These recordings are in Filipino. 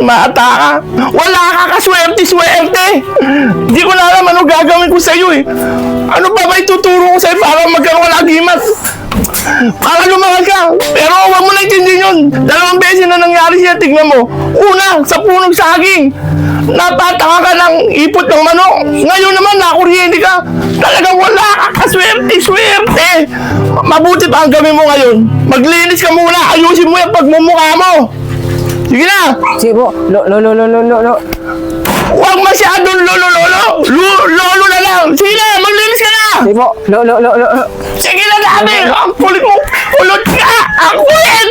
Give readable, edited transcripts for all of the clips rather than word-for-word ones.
mata ka. Wala ka kaswerte-swerte. Hindi ko na alam ano gagawin ko sa'yo eh. Ano ba ba ituturo ko sa'yo para magkaroon ng agimat? Para lumangal ka. Pero huwag mo na intindihin yun. 2 beses na nangyari siya, tignan mo. Una, sa punong saging. Napataka ka ng ipot ng manok. Ngayon naman, nakuryente ka. Talagang wala ka kaswerte-swerte. Mabuti pa ang gawin mo ngayon. Maglinis ka muna. Ayusin mo yung pagmumukha mo. Sige na. Sige po. Lo. Huwag masyadong lolo. Lolo na lang. Sige na, maglinis ka na. Sige po. Lo. Sige na dami! Ang kulit mo! Kulot ka! Ang kulit!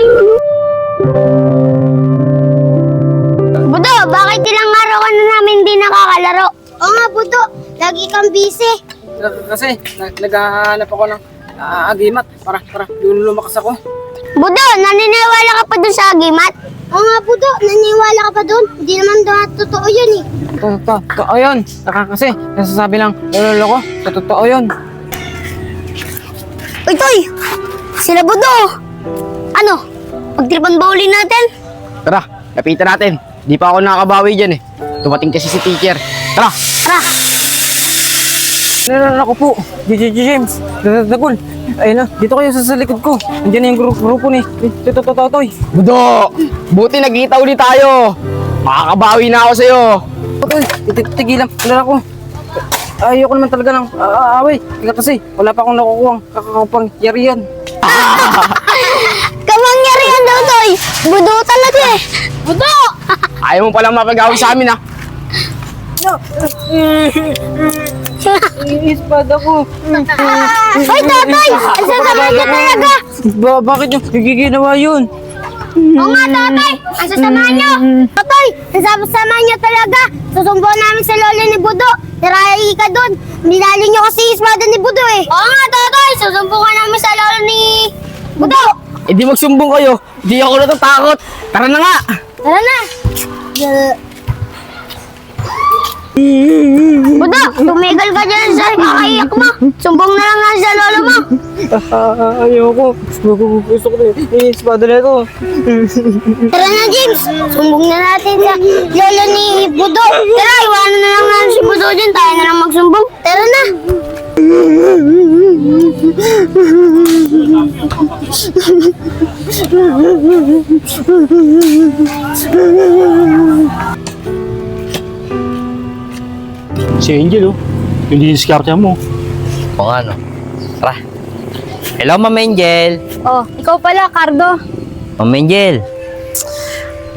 Budo, bakit ilang araw ka na namin hindi nakakalaro? Oo nga, Budo. Lagi kang busy. Kasi naghahanap ako ng agimat para lumakas ako. Budo, naniniwala ka pa dun sa agimat? Oo nga, Budo. Naniniwala ka pa dun? Hindi naman totoo yun eh. Totoo yun. Kasi nasasabi lang lolo ko. Totoo yun. Uy, Toy! Sila Budo! Ano? Pagtripan ba uli natin? Tara, lapitan natin. Di pa ako nakakabawi dyan eh. Dumating kasi si teacher. Tara! Ako po. James. Dagol. Ayun na. Dito kayo sa likod ko. Andiyan na yung grupo ni Totoy. Budo! Buti nagkita ulit tayo. Makakabawi na ako sa'yo. Totoy, tigilan. Wala ko. Ayoko naman talaga ng away. Kasi wala pa akong nakukuhang kakapangyarihan. Kamangyarihan daw, Toy! Budo talaga eh! Budo! Ayaw mo palang mapag-away sa amin ha. Ispada ko. Hoy, Totoy! Ang sasama niya talaga! Bakit yung ginawa yun? Oo nga, Totoy! Ang sasama niyo! Totoy! Ang sasama niyo talaga! Susumbuan namin sa lolo ni Budo! Tirahi ka doon! Minali niyo kasi ispada ni Budo eh! Oo nga, Totoy! Susumbukan namin sa lolo ni Budo! Eh di magsumbong kayo. Di ako natatakot. Tara na nga. Tara na! Budo! Tumigil ka dyan sa kakaiyak mo! Sumbong na lang nga sa lolo mo! Ayoko. Gusto ko yung espada na ito. Tara na, James! Sumbong na natin sa lolo ni Budo! Tara, iwanan na lang natin si Budo dyan. Tayo na lang magsumbong. Tara na! Si Angel oh. Yung diniskarte mo. O nga no. Tara. Hello, Ma'am Angel. Oh, ikaw pala, Cardo. Ma'am Angel.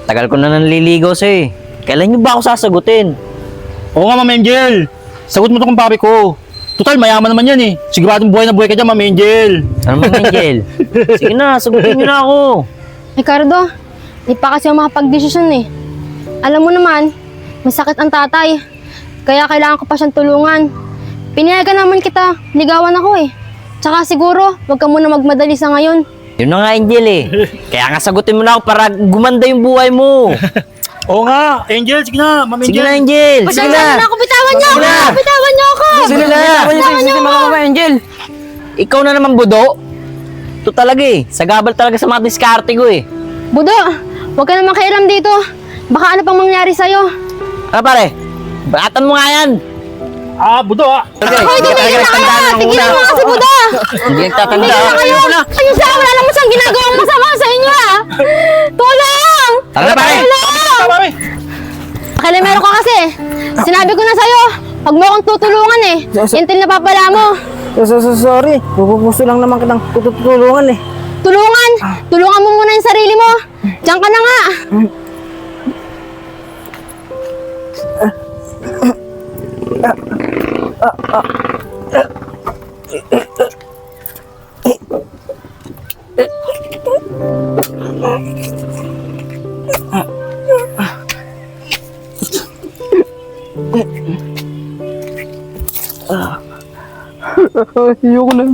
Tagal ko na nanliligaw sa'yo eh. Kailan niyo ba ako sasagutin? Oo nga, Ma'am Angel. Sagot mo to kung papi ko. Total, mayaman naman yan eh. Siguradong buhay na buhay ka dyan, Ma'am Angel. Ano, Ma'am Angel? Sige na, sagutin niyo na ako. Ricardo, di pa kasi ako makapag-desisyon eh. Alam mo naman, masakit ang tatay. Kaya kailangan ko pa siyang tulungan. Pinayagan naman kita, ligawan ako eh. Tsaka siguro, wag ka muna magmadali sa ngayon. Yun na nga, Angel eh. Kaya nga sagutin mo na ako para gumanda yung buhay mo. Oo nga, Angel. Sige na, Ma'am Angel. Sige na, Angel. Sige Pasensya na. na ako, bitawan niyo ako! Sige na. Bitawan niyo ako! Sige na. Sige, Mama Angel. Ikaw na naman, Budo. Ito talaga eh. Sagabal talaga sa mga diskarte ko eh. Budo, wag ka naman kailam dito. Baka ano pang mangyari sa'yo. Ano pare? Batan mo nga yan. Budo ah. Okay, Hoy, tigil na kayo! Tigil mo kasi, Budo! Hindi nagtatanda. Tigil na kayo! Ayun siya, wala naman siyang ginagawang masama sa inyo ah! Tulong! Tara na, pare. Tulong! Pakilimero ka kasi. Sinabi ko na sa'yo, huwag mo akong tutulungan eh. Intil na papala mo. Sorry. Gusto lang naman kitang tutulungan eh. Tulungan! Tulungan mo muna yung sarili mo. Diyan ka na nga. Ayoko na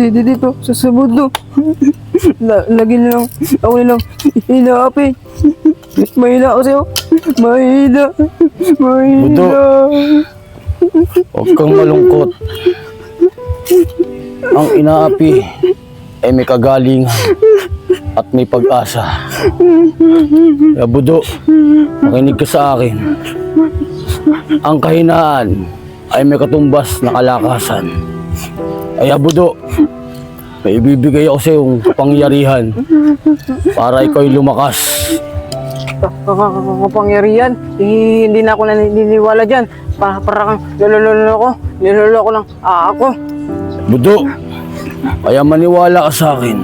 dito sa mundo. Lagi lang ako nilang inaapi. Mahina ako sa'yo. Mahina. Huwag kang malungkot. Ang inaapi ay may kagalingan. at may pag-asa. Kaya Budo, makinig ka sa akin. Ang kahinaan ay may katumbas na kalakasan. Kaya Budo, may ibibigay ako sa iyong kapangyarihan para ikaw'y lumakas. Kapangyarihan? Hindi na ako naniniwala dyan. Para kang niloloko lang ako. Budo, kaya maniwala ka sa akin.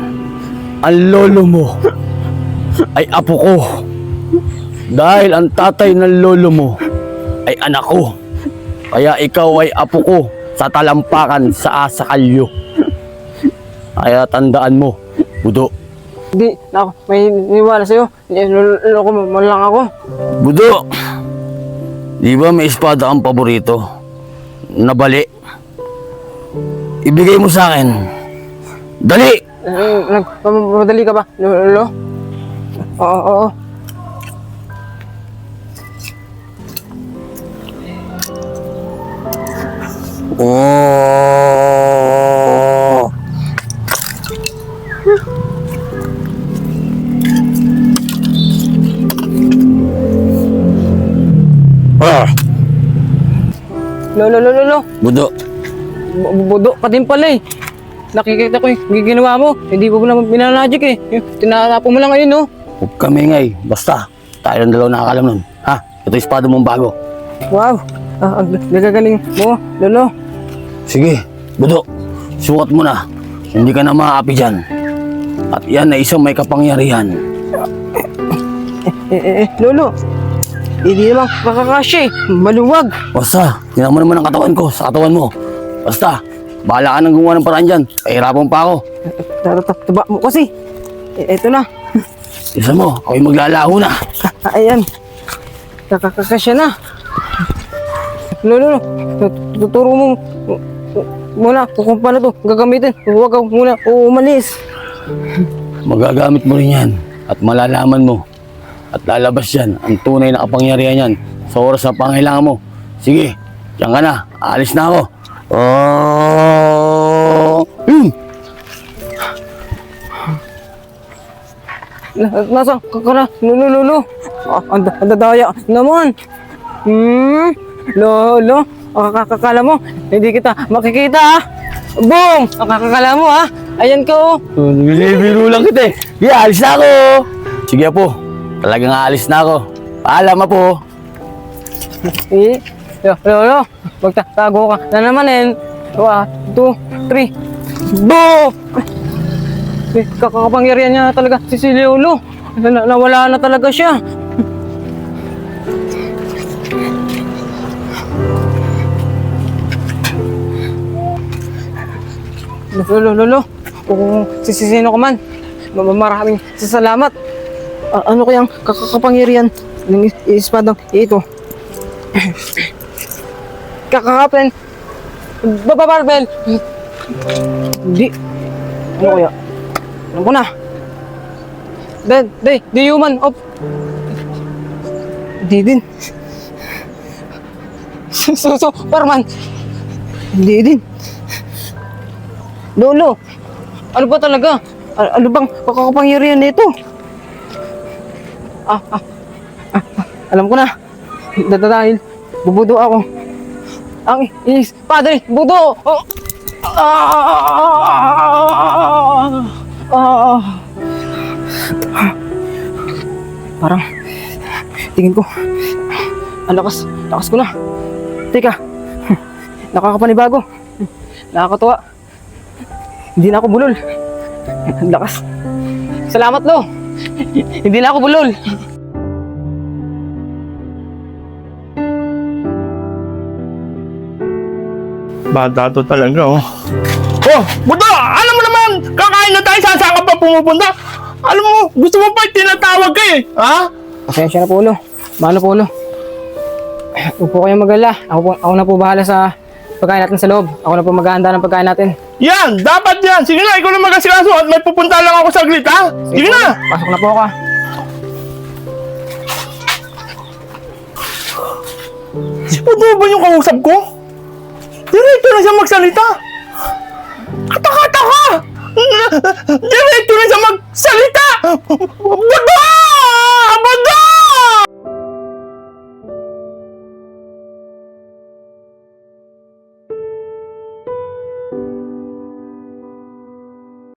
Ang lolo mo ay apo ko. Dahil ang tatay ng lolo mo ay anak ko. Kaya ikaw ay apo ko sa talampakan sa asakalyo. Kaya tandaan mo, Budo. Hindi na ako may niwala sa'yo. Niloloko mo lang ako. Budo, di ba may espada ang paborito? Nabali. Ibigay mo sa akin. Dali! Nagmamadali ka ba, lolo? Oo. Oh. Ah, Lolo. Budo, Budo ka din pala eh. Nakikita ko yung ginawa mo. Hindi mo naman binanajik eh. Tinatapo mo lang ngayon, no? huwag kami ngay. Basta, tayo ng dalawa nakakalam nun. Ha? Ito yung espada mong bago. Wow. Ang nagagaling mo, lolo. Sige, Budo, sukat mo na. Hindi ka na maaapi dyan. At yan ay isang may kapangyarihan. Lolo. Hindi naman makakasya eh. Maluwag. Basta, tinan mo naman ang katawan ko sa katawan mo. Basta, bahala ka nang gumawa ng paraan dyan. Pahirapan pa ako. Taba mo kasi. Eto na. Isa mo, ako'y maglalaho na. Ayan. Kakakasya na. Lolo, tuturo mo muna kung paano to gagamitin. Huwag ka muna umalis. Magagamit mo rin yan at malalaman mo at lalabas yan ang tunay na kapangyarihan yan sa oras na pangailangan mo. Sige, diyan ka na. Aalis na ako. Oh! Nasa ka na, lolo. Ang dadaya naman. Lolo, kakakala mo, hindi kita makikita ha. Boom! Kakakala mo ha. Ayan ka oh. Biro lang kita eh. Sige, alis na ako. Sige po, talagang aalis na ako. Paalam po. Lolo, magtatago ka na naman eh. 1, 2, 3. Boom! Kakapangyarihan niya talaga si Lolo. Nawala na talaga siya. Lolo, kung sino ka man, maraming salamat. Ano kayang kakapangyarihan ng ispadang ito? Kakakapen! Babarbel! Hindi. Ano kaya? Alam ko na. The human of... Hindi din. Superman! Hindi din. Lolo, ano ba talaga? Ano bang kakapangyarihan nito? Alam ko na. Dahil bubudo ako. Ang padre, budo! Parang tingin ko ang lakas ko na. Teka, nakakapanibago. Nakakatuwa. Hindi na ako bulol. Ang lakas. Salamat, Lo. Hindi na ako bulol. Bata to talaga, oh. Oh, Budo! Alam mo naman! Kakain na tayo, saan ka pa pumupunta? Alam mo, gusto mo pa tinatawag ka eh, ha? Pasensya na po, Lo. Mahalo po, Lo. Huwag po kayong mag-alala. Ako na po bahala sa pagkain natin sa loob. Ako na po maghahanda ng pagkain natin. Yan, dapat yan. Sige na, ikaw na mag-asikaso at may pupunta lang ako saglit, ha? Sige na! Pasok na po ako. Si Budo ba yung kausap ko? Diretso na siya magsalita. Kataka-taka! Diretso na siya magsalita! na.